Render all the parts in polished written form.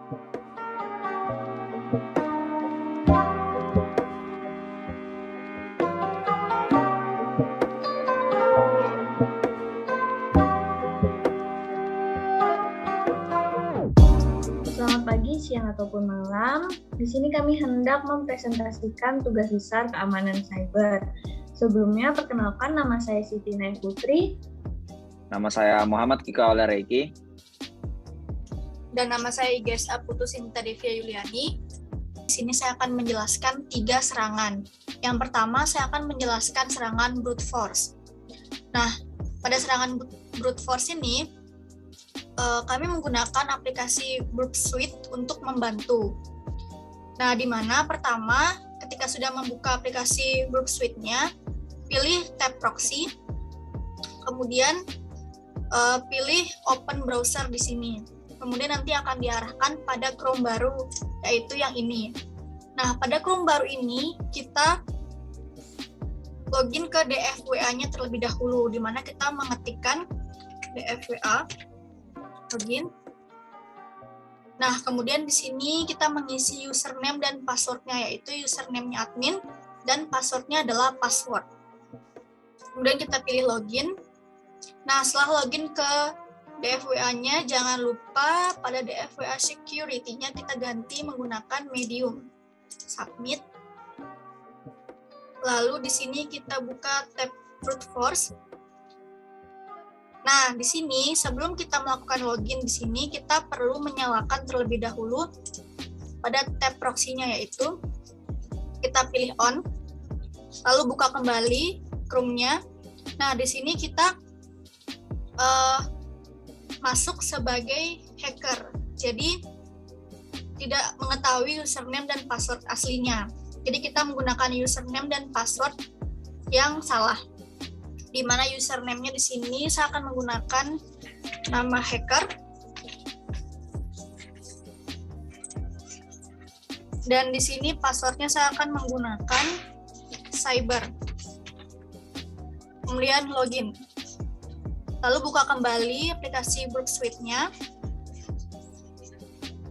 Selamat pagi, siang, ataupun malam. Di sini kami hendak mempresentasikan tugas besar keamanan cyber. Sebelumnya, perkenalkan, nama saya Siti Naif Putri. Nama saya Muhammad Kika Olareki. Dan nama saya Igesa Putu Sinta Devia Yuliani. Di sini saya akan menjelaskan 3 serangan. Yang pertama, saya akan menjelaskan serangan brute force. Nah, pada serangan brute force ini, kami menggunakan aplikasi Burp Suite untuk membantu. Nah, di mana pertama, ketika sudah membuka aplikasi Burp Suite-nya, pilih tab proxy, kemudian pilih open browser di sini. Kemudian nanti akan diarahkan pada Chrome baru, yaitu yang ini. Nah, pada Chrome baru ini, kita login ke DFWA-nya terlebih dahulu, di mana kita mengetikkan DFWA, login. Nah, kemudian di sini kita mengisi username dan password-nya, yaitu username-nya admin dan password-nya adalah password. Kemudian kita pilih login. Nah, setelah login ke DFWA-nya, jangan lupa pada DFWA security-nya kita ganti menggunakan medium. Submit. Lalu di sini kita buka tab brute force. Nah, di sini sebelum kita melakukan login di sini, kita perlu menyalakan terlebih dahulu pada tab proxy-nya, yaitu kita pilih on, lalu buka kembali Chrome-nya. Nah, di sini kita masuk sebagai hacker, jadi tidak mengetahui username dan password aslinya. Jadi kita menggunakan username dan password yang salah. Di mana username-nya di sini saya akan menggunakan nama hacker, dan di sini passwordnya saya akan menggunakan cyber. Kemudian login, lalu buka kembali aplikasi Burp Suite-nya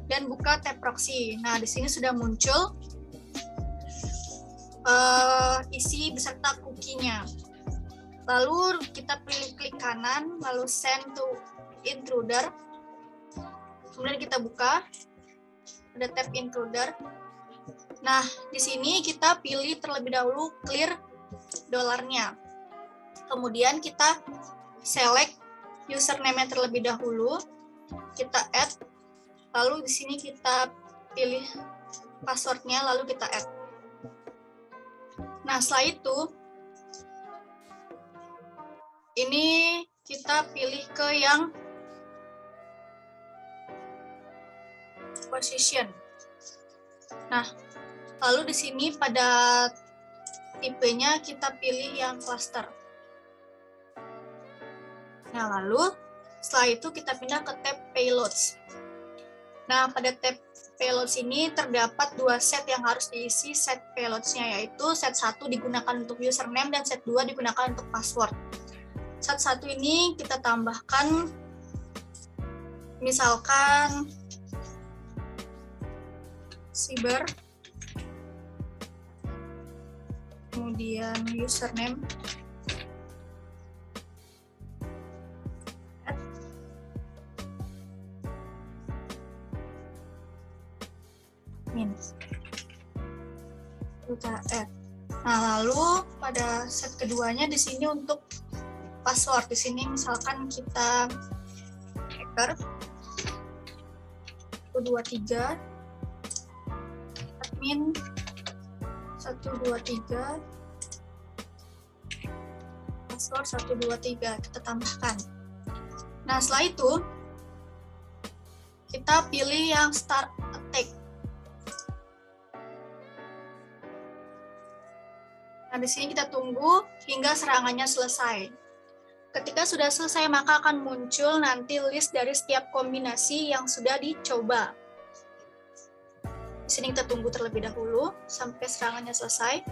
dan buka tab proxy. Nah, di sini sudah muncul isi beserta cookie-nya. Lalu kita pilih klik kanan, lalu send to intruder. Kemudian kita buka, ada tab intruder. Nah, di sini kita pilih terlebih dahulu clear dolarnya. Kemudian kita select username-nya terlebih dahulu, kita add, lalu di sini kita pilih password-nya, lalu kita add. Nah, setelah itu, ini kita pilih ke yang position. Nah, lalu di sini pada tipenya kita pilih yang cluster. Nah, lalu setelah itu kita pindah ke tab payloads. Nah, pada tab payloads ini terdapat 2 set yang harus diisi set payloads-nya, yaitu set 1 digunakan untuk username dan set 2 digunakan untuk password. Set 1 ini kita tambahkan misalkan cyber, kemudian username, kita add. Nah, lalu pada set keduanya di sini untuk password, di sini misalkan kita hacker 123 admin 123 password 123 kita tambahkan. Nah, setelah itu kita pilih yang start attack. Nah, di sini kita tunggu hingga serangannya selesai. Ketika sudah selesai, maka akan muncul nanti list dari setiap kombinasi yang sudah dicoba. Di sini kita tunggu terlebih dahulu sampai serangannya selesai.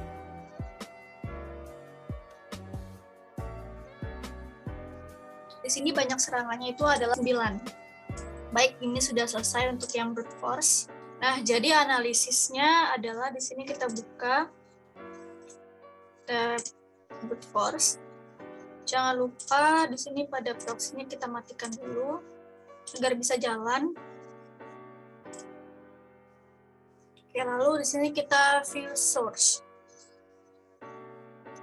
Di sini banyak serangannya itu adalah 9. Baik, ini sudah selesai untuk yang brute force. Nah, jadi analisisnya adalah di sini kita buka tab brute force. Jangan lupa di sini pada proxy-nya kita matikan dulu agar bisa jalan. Oke, lalu di sini kita view source.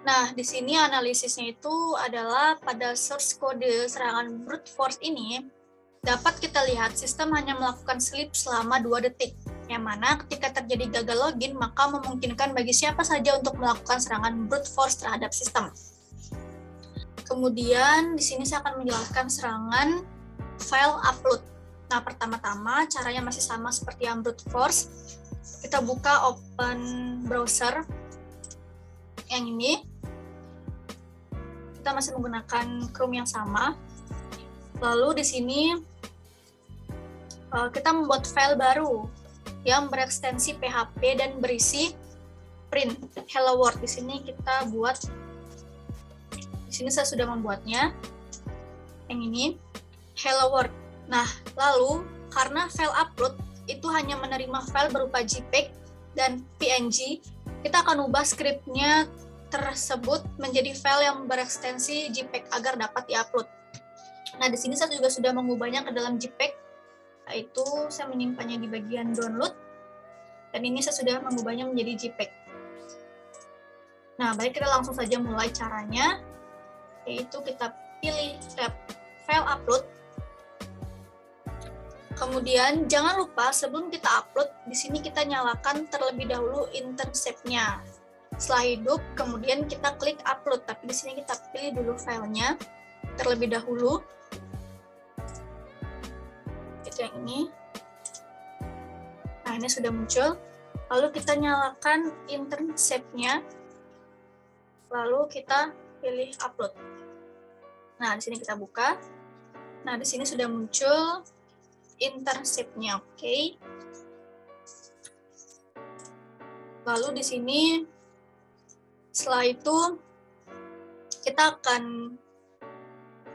Nah, di sini analisisnya itu adalah pada source kode serangan brute force ini dapat kita lihat sistem hanya melakukan sleep selama 2 detik, yang mana ketika terjadi gagal login, maka memungkinkan bagi siapa saja untuk melakukan serangan brute force terhadap sistem. Kemudian di sini saya akan menjelaskan serangan file upload. Nah, pertama-tama caranya masih sama seperti yang brute force. Kita buka open browser yang ini. Kita masih menggunakan Chrome yang sama. Lalu di sini kita membuat file baru yang berekstensi PHP dan berisi print hello world. Di sini kita buat, di sini saya sudah membuatnya, yang ini hello world. Nah, lalu karena file upload itu hanya menerima file berupa JPEG dan PNG, kita akan ubah skripnya tersebut menjadi file yang berekstensi JPEG agar dapat diupload. Nah, di sini saya juga sudah mengubahnya ke dalam JPEG, yaitu saya menyimpannya di bagian download, dan ini saya sudah mengubahnya menjadi JPEG. Nah, baik, kita langsung saja mulai caranya, yaitu kita pilih tab file upload. Kemudian jangan lupa sebelum kita upload, di sini kita nyalakan terlebih dahulu intercept-nya. Setelah hidup, kemudian kita klik upload, tapi di sini kita pilih dulu filenya terlebih dahulu. Itu yang ini. Nah, ini sudah muncul. Lalu kita nyalakan intercept-nya. Lalu kita pilih upload. Nah, di sini kita buka. Nah, di sini sudah muncul intercept-nya, oke. Lalu di sini setelah itu kita akan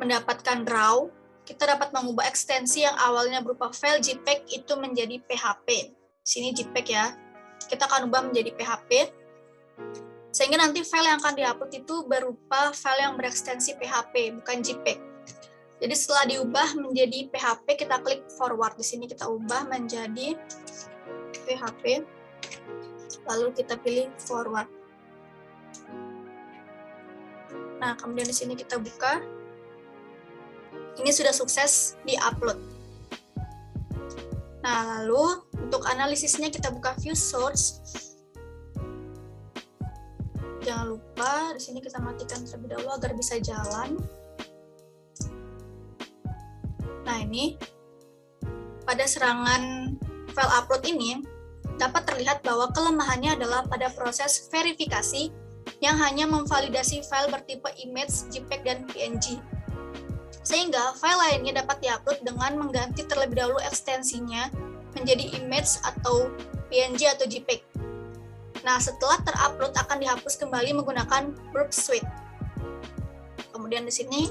mendapatkan raw. Kita dapat mengubah ekstensi yang awalnya berupa file JPEG itu menjadi PHP. Di sini JPEG ya. Kita akan ubah menjadi PHP. Sehingga nanti file yang akan diupload itu berupa file yang berekstensi PHP, bukan JPEG. Jadi setelah diubah menjadi PHP, kita klik forward. Di sini kita ubah menjadi PHP. Lalu kita pilih forward. Nah, kemudian di sini kita buka. Ini sudah sukses di-upload. Nah, lalu untuk analisisnya kita buka view source. Jangan lupa di sini kita matikan terlebih dahulu agar bisa jalan. Nah, ini pada serangan file upload ini dapat terlihat bahwa kelemahannya adalah pada proses verifikasi yang hanya memvalidasi file bertipe image, JPEG, dan PNG. Sehingga file lainnya dapat diupload dengan mengganti terlebih dahulu ekstensinya menjadi image atau PNG atau JPEG. Nah, setelah terupload akan dihapus kembali menggunakan Burp Suite. Kemudian di sini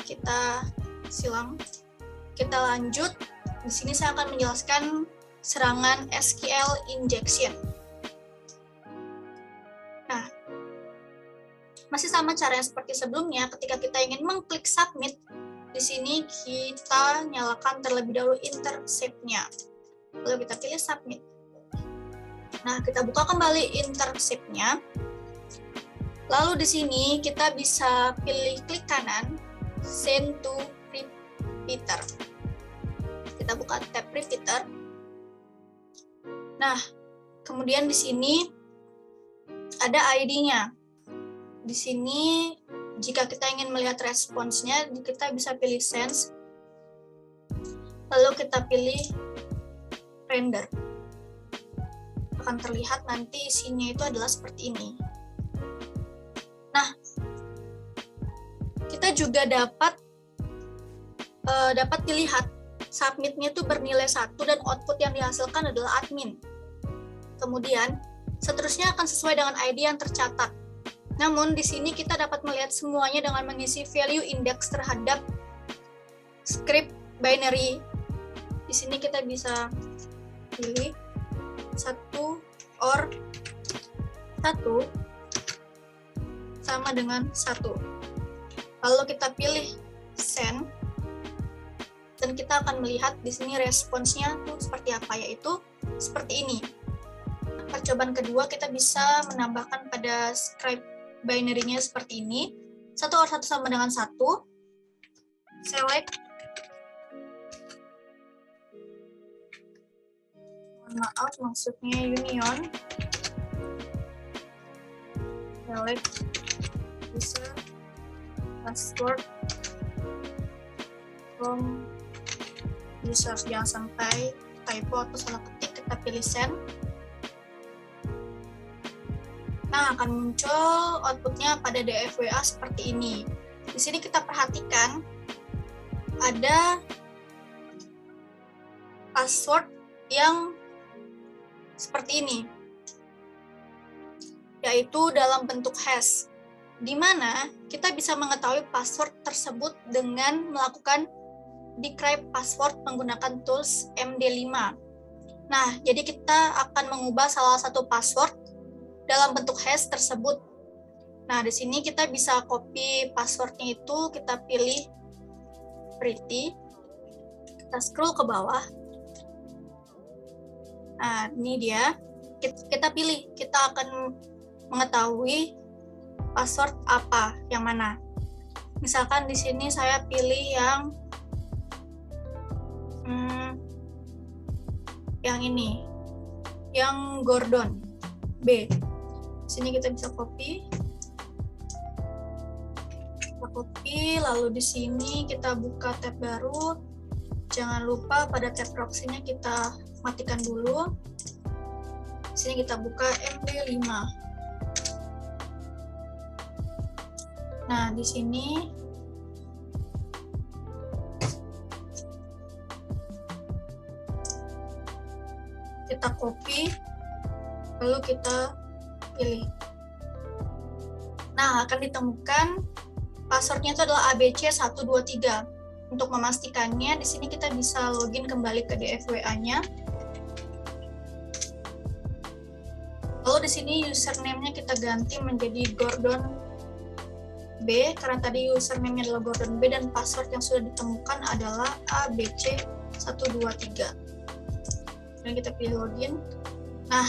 kita silang. Kita lanjut. Di sini saya akan menjelaskan serangan SQL injection. Nah, masih sama caranya seperti sebelumnya. Ketika kita ingin mengklik submit, di sini kita nyalakan terlebih dahulu intercept-nya. Lalu kita pilih submit. Nah, kita buka kembali intercept-nya. Lalu di sini kita bisa pilih klik kanan, send to repeater. Kita buka tab repeater. Nah, kemudian di sini ada ID-nya. Di sini jika kita ingin melihat responsnya, kita bisa pilih sense. Lalu kita pilih render. Akan terlihat nanti isinya itu adalah seperti ini. Nah, kita juga dapat dilihat submitnya itu bernilai 1 dan output yang dihasilkan adalah admin. Kemudian, seterusnya akan sesuai dengan ID yang tercatat. Namun, di sini kita dapat melihat semuanya dengan mengisi value index terhadap script binary Di sini kita bisa pilih 1 or 1 sama dengan 1. Lalu kita pilih send, dan kita akan melihat di sini responsnya tuh seperti apa, yaitu seperti ini. Percobaan kedua kita bisa menambahkan pada script binary-nya seperti ini. 1 or 1 sama dengan 1. Select. Maaf, maksudnya union. Select user password from users. Jangan sampai typo atau salah ketik, kita pilih send. Nah, akan muncul outputnya pada DFWA seperti ini. Di sini kita perhatikan ada password yang seperti ini, yaitu dalam bentuk hash, di mana kita bisa mengetahui password tersebut dengan melakukan decrypt password menggunakan tools MD5. Nah, jadi kita akan mengubah salah satu password dalam bentuk hash tersebut. Nah, di sini kita bisa copy passwordnya itu, kita pilih pretty, kita scroll ke bawah. Nah, ini dia. Kita pilih, kita akan mengetahui password apa, yang mana. Misalkan di sini saya pilih yang ini, yang Gordon B. Sini kita bisa copy. Kita copy, lalu di sini kita buka tab baru. Jangan lupa pada tab proxy-nya kita matikan dulu. Di sini kita buka MD5. Nah, di sini kita copy, lalu kita pilih. Nah, akan ditemukan passwordnya itu adalah ABC123. Untuk memastikannya, di sini kita bisa login kembali ke DFWA-nya. Lalu di sini username-nya kita ganti menjadi Gordon B, karena tadi username-nya adalah Gordon B dan password yang sudah ditemukan adalah ABC123. Dan kita pilih login. Nah,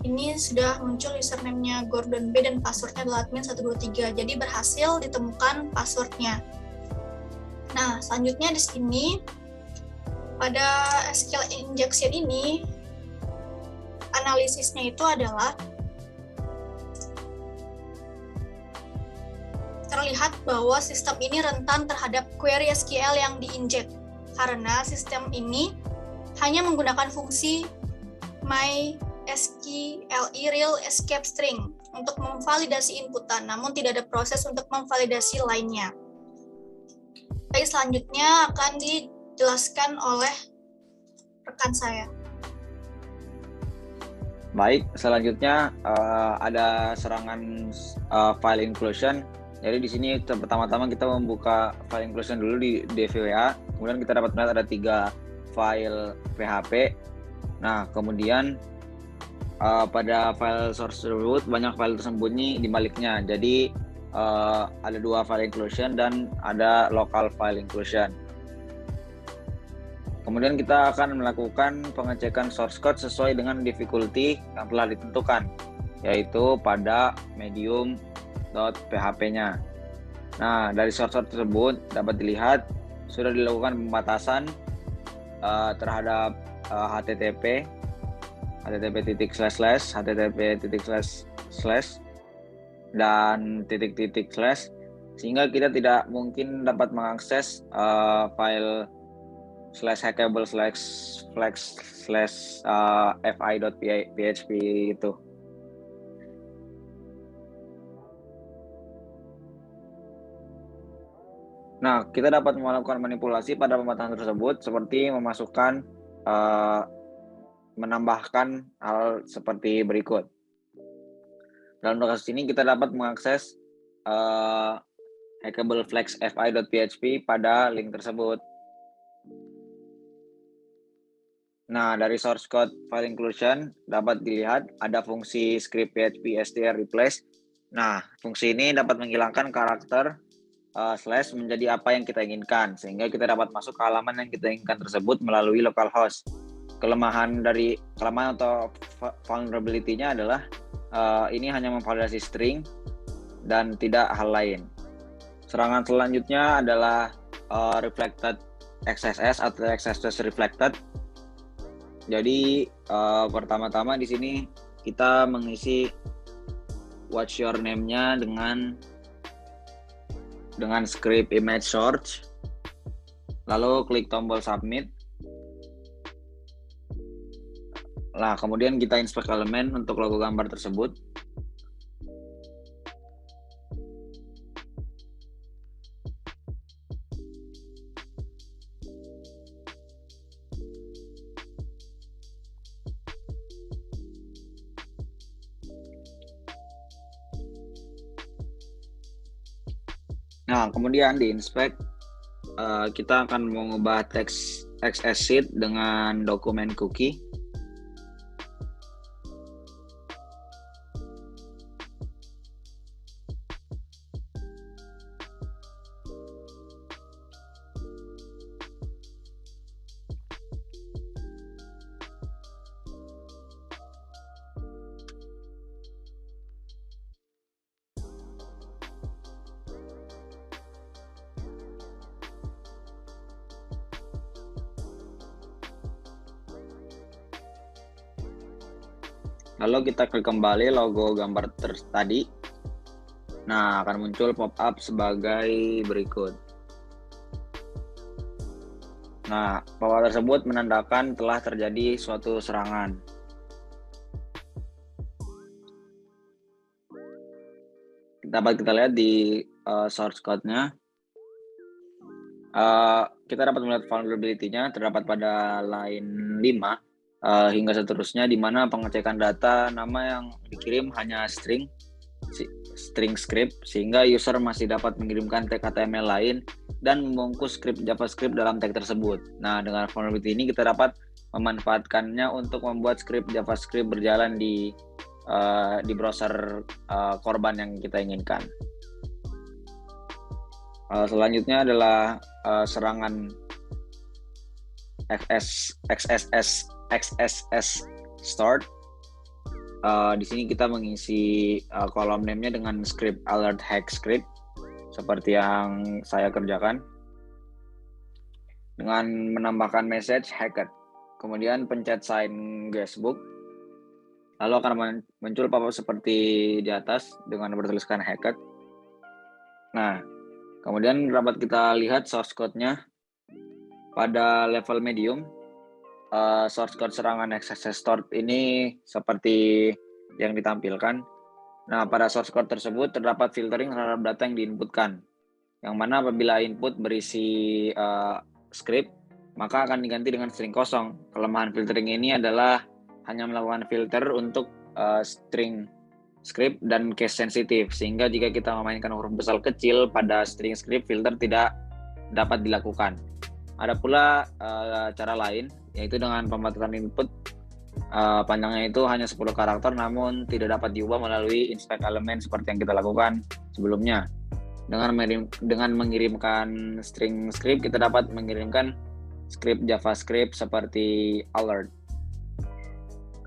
ini sudah muncul username-nya Gordon B dan passwordnya adalah admin123. Jadi berhasil ditemukan passwordnya. Nah, selanjutnya di sini pada SQL injection ini analisisnya itu adalah terlihat bahwa sistem ini rentan terhadap query SQL yang diinjek karena sistem ini hanya menggunakan fungsi MySQLi real escape string untuk memvalidasi inputan, namun tidak ada proses untuk memvalidasi lainnya. Baik, selanjutnya akan dijelaskan oleh rekan saya. Baik, selanjutnya ada serangan file inclusion. Jadi di sini pertama-tama kita membuka file inclusion dulu di DFWA. Kemudian kita dapat melihat ada 3 file PHP. Nah, kemudian pada file source tersebut banyak file tersembunyi di baliknya. Jadi ada 2 file inclusion dan ada local file inclusion. Kemudian kita akan melakukan pengecekan source code sesuai dengan difficulty yang telah ditentukan, yaitu pada medium.php-nya. Nah, dari source code tersebut dapat dilihat sudah dilakukan pembatasan terhadap HTTP, dan // sehingga kita tidak mungkin dapat mengakses file /hackable/fi.php itu. Nah, kita dapat melakukan manipulasi pada pembatasan tersebut seperti memasukkan, menambahkan hal seperti berikut. Dalam kasus ini kita dapat mengakses hackable/fi.php pada link tersebut. Nah, dari source code file inclusion dapat dilihat ada fungsi script PHP str replace. Nah, fungsi ini dapat menghilangkan karakter slash menjadi apa yang kita inginkan, sehingga kita dapat masuk ke halaman yang kita inginkan tersebut melalui localhost. Kelemahan atau vulnerability-nya adalah ini hanya memvalidasi string dan tidak hal lain. Serangan selanjutnya adalah reflected XSS atau XSS reflected. Jadi pertama-tama di sini kita mengisi what's your name-nya dengan script image search, lalu klik tombol submit. Nah, kemudian kita inspect elemen untuk logo gambar tersebut. Nah, kemudian di inspect kita akan mengubah teks XS sheet dengan dokumen cookie. Lalu kita klik kembali logo gambar tadi. Nah, akan muncul pop-up sebagai berikut. Nah, pop-up tersebut menandakan telah terjadi suatu serangan. Dapat kita lihat di source code-nya. Kita dapat melihat vulnerability-nya terdapat pada line 5. Hingga seterusnya, di mana pengecekan data nama yang dikirim hanya string script, sehingga user masih dapat mengirimkan tag HTML lain dan membungkus script JavaScript dalam tag tersebut. Nah, dengan vulnerability ini kita dapat memanfaatkannya untuk membuat script JavaScript berjalan di browser korban yang kita inginkan. Selanjutnya adalah serangan XSS start. Di sini kita mengisi kolom name-nya dengan script alert hack script seperti yang saya kerjakan dengan menambahkan message hacked. Kemudian pencet sign guestbook. Lalu akan muncul pop-up seperti di atas dengan bertuliskan hacked. Nah, kemudian dapat kita lihat source code-nya pada level medium. Source code serangan XSS start ini seperti yang ditampilkan. Nah, pada source code tersebut terdapat filtering terhadap data yang diinputkan, yang mana apabila input berisi script, maka akan diganti dengan string kosong. Kelemahan filtering ini adalah hanya melakukan filter untuk string script dan case sensitif, sehingga jika kita memainkan huruf besar kecil pada string script, filter tidak dapat dilakukan. Ada pula cara lain, yaitu dengan pembatasan input panjangnya itu hanya 10 karakter, namun tidak dapat diubah melalui inspect element seperti yang kita lakukan sebelumnya. Dengan mengirimkan string script, kita dapat mengirimkan script JavaScript seperti alert.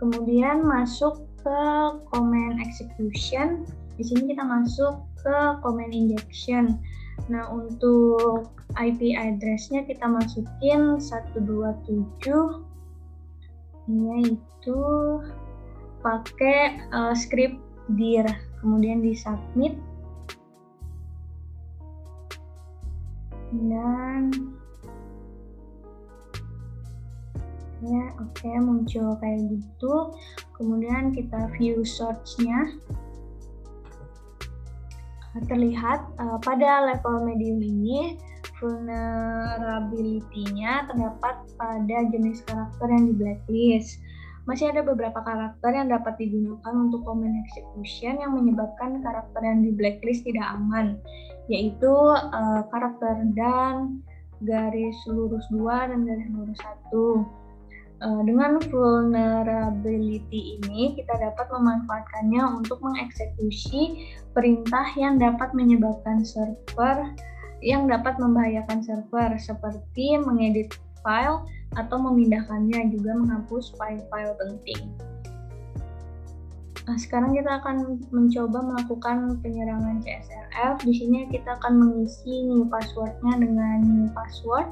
Kemudian masuk ke command execution. Di sini kita masuk ke command injection. Nah, untuk IP address-nya kita masukin 127, yaitu pakai script dir, kemudian di submit, dan ya oke, muncul kayak gitu. Kemudian kita view source-nya. Terlihat pada level medium ini vulnerability-nya terdapat pada jenis karakter yang di blacklist. Masih ada beberapa karakter yang dapat digunakan untuk command execution yang menyebabkan karakter yang di blacklist tidak aman, yaitu karakter dan garis lurus 2 dan garis lurus 1. Dengan vulnerability ini, kita dapat memanfaatkannya untuk mengeksekusi perintah yang dapat menyebabkan yang dapat membahayakan server, seperti mengedit file atau memindahkannya, juga menghapus file-file penting. Nah, sekarang kita akan mencoba melakukan penyerangan CSRF. Di sini kita akan mengisi new password-nya dengan new password.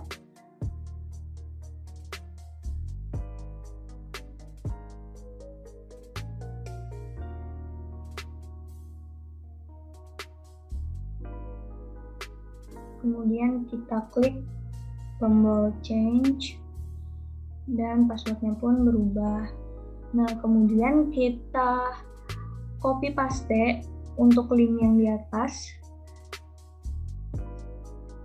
Kemudian kita klik tombol change dan passwordnya pun berubah. Nah, kemudian kita copy paste untuk link yang di atas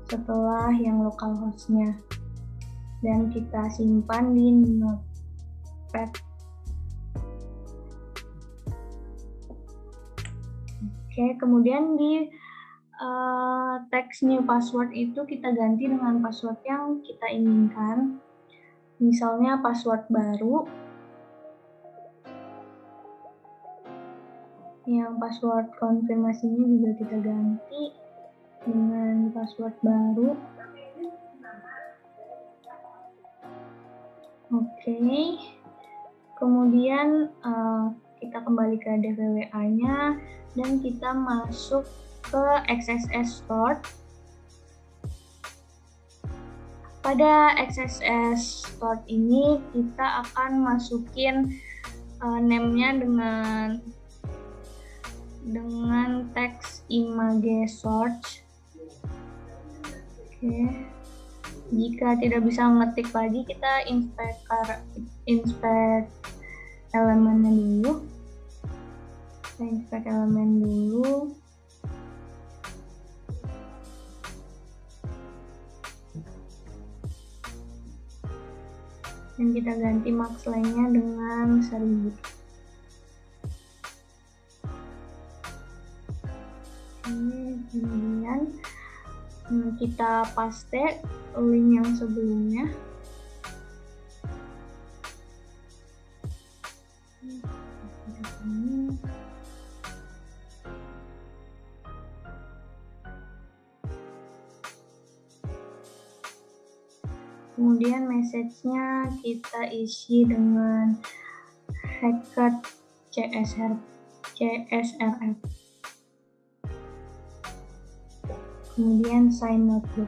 setelah yang localhost-nya, dan kita simpan di Notepad. Oke, kemudian di teks new password itu kita ganti dengan password yang kita inginkan. Misalnya password baru, yang password konfirmasinya juga kita ganti dengan password baru. Oke, kemudian kita kembali ke DVWA-nya dan kita masuk ke XSS Store. Pada XSS Store ini kita akan masukin name-nya dengan teks image search. Oke. Jika tidak bisa ngetik lagi, kita inspect elemennya dulu. Kita inspect elemen dulu. Dan kita ganti max length-nya dengan 1000. Kemudian kita paste link yang sebelumnya. Kemudian message-nya kita isi dengan hacked CSRF. Kemudian sign notebook.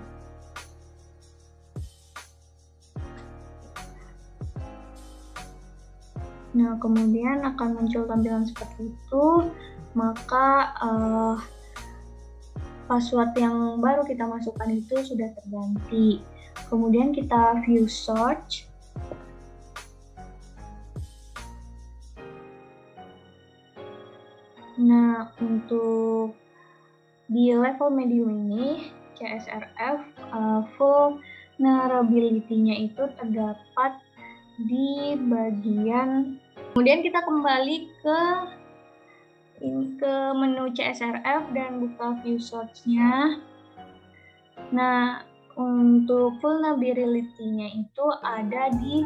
Nah, kemudian akan muncul tampilan seperti itu. Maka password yang baru kita masukkan itu sudah terganti. Kemudian kita view search. Nah, untuk di level medium ini, CSRF vulnerability-nya itu terdapat di bagian. Kemudian kita kembali ke menu CSRF dan buka view search-nya. Nah, untuk vulnerability-nya itu ada di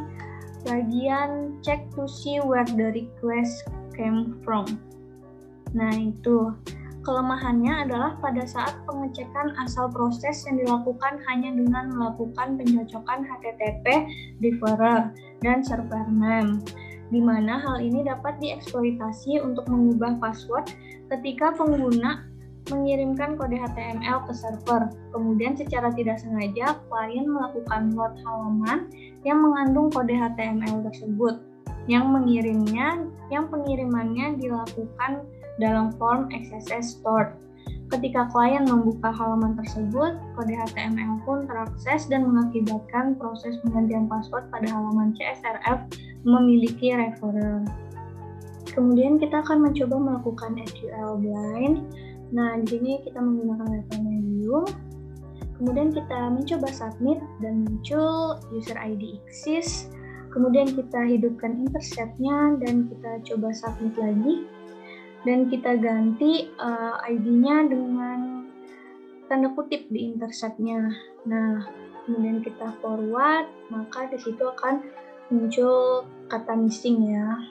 bagian check to see where the request came from. Nah, itu kelemahannya adalah pada saat pengecekan asal proses yang dilakukan hanya dengan melakukan pencocokan HTTP differer dan server name, di mana hal ini dapat dieksploitasi untuk mengubah password ketika pengguna mengirimkan kode HTML ke server. Kemudian secara tidak sengaja, klien melakukan load halaman yang mengandung kode HTML tersebut, yang pengirimannya dilakukan dalam form XSS Store. Ketika klien membuka halaman tersebut, kode HTML pun terakses dan mengakibatkan proses penggantian password pada halaman CSRF memiliki referrer. Kemudian kita akan mencoba melakukan SQL blind. Nah, di sini kita menggunakan level medium. Kemudian kita mencoba submit dan muncul user ID exists. Kemudian kita hidupkan intercept-nya dan kita coba submit lagi. Dan kita ganti ID-nya dengan tanda kutip di intercept-nya. Nah, kemudian kita forward, maka di situ akan muncul kata missing ya.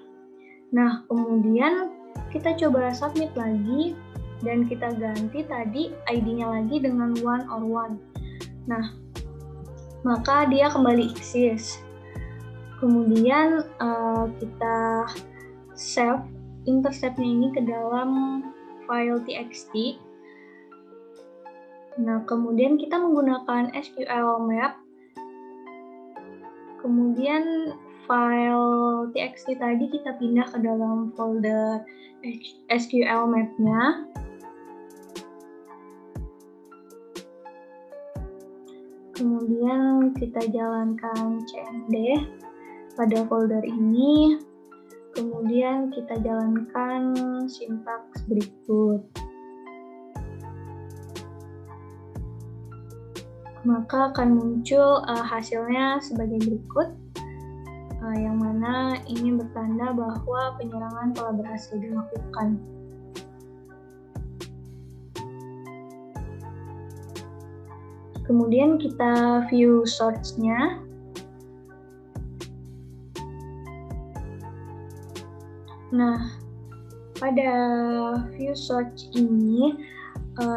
Nah, kemudian kita coba submit lagi dan kita ganti tadi ID-nya lagi dengan one or one. Nah, maka dia kembali exist. Kemudian kita save intercept-nya ini ke dalam file txt. Nah, kemudian kita menggunakan SQL map. Kemudian file txt tadi kita pindah ke dalam folder SQL map-nya. Kemudian kita jalankan cmd pada folder ini, kemudian kita jalankan sintaks berikut. Maka akan muncul hasilnya sebagai berikut, yang mana ini bertanda bahwa penyerangan telah berhasil dilakukan. Kemudian kita view source-nya. Nah, pada view source ini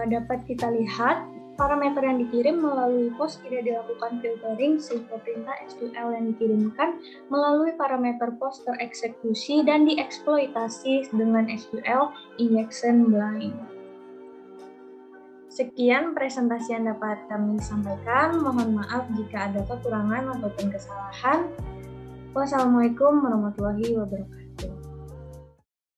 dapat kita lihat parameter yang dikirim melalui post tidak dilakukan filtering sehingga perintah SQL yang dikirimkan melalui parameter post tereksekusi dan dieksploitasi dengan SQL injection blind. Sekian presentasi yang dapat kami sampaikan. Mohon maaf jika ada kekurangan ataupun kesalahan. Wassalamualaikum warahmatullahi wabarakatuh.